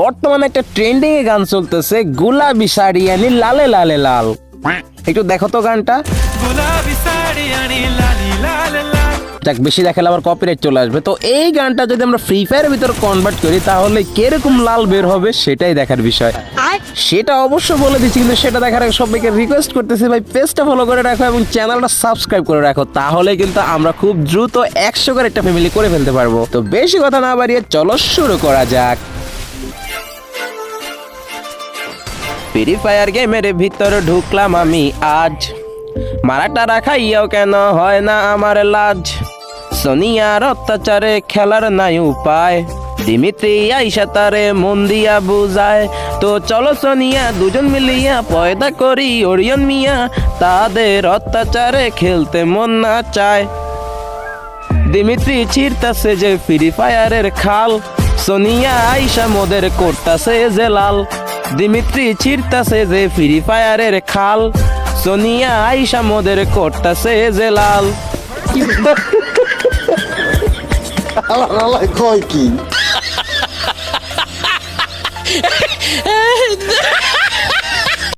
বর্তমানে একটা ট্রেন্ডিং এ গান চলতেছে, গোলাপি শাড়ি আনি লালে লালে লাল। একটু দেখো তো গানটা। যাক, বেশি দেখালে আবার কপিরাইট চলে আসবে। তো এই গানটা যদি আমরা ফ্রি ফায়ারের ভিতর কনভার্ট করি তাহলে কিরকম লাল বের হবে সেটাই দেখার বিষয়। সেটা অবশ্য বলে দিচ্ছি, কিন্তু সেটা দেখার আগে সবাইকে রিকোয়েস্ট করতেছি ভাই পেজটা ফলো করে রাখো এবং চ্যানেলটা সাবস্ক্রাইব করে রাখো, তাহলে কিন্তু আমরা খুব দ্রুত 100 করে একটা ফ্যামিলি করে ফেলতে পারবো। তো বেশি কথা না বাড়িয়ে চলো শুরু করা যাক। ফ্রি ফায়ার গেমের ভিতর ঢুকলাম আমি আজ, মারাটা রাখাইয়াও কেন হয় না আমার লাজ। সোনিয়ার অত্যাচারে খেলার নাই উপায়, দিমিত্রি আইসা তারে মন দিয়া বুঝায়। তো চলো সোনিয়া দুজন মিলিয়া পয়দা করি ওরিয়ন মিয়া, তাদের অত্যাচারে খেলতে মন না চায়। দিমিত্রি ছিড়তাছে যে ফ্রি ফায়ারের খাল, সোনিয়া আইসা মোদের করতাছে যে লাল। দিমিত্রি ছিড়তাছে যে ফ্রি ফায়ারের খাল, সোনিয়া আইসা মোদের করতাছে যে লাল। কয় কি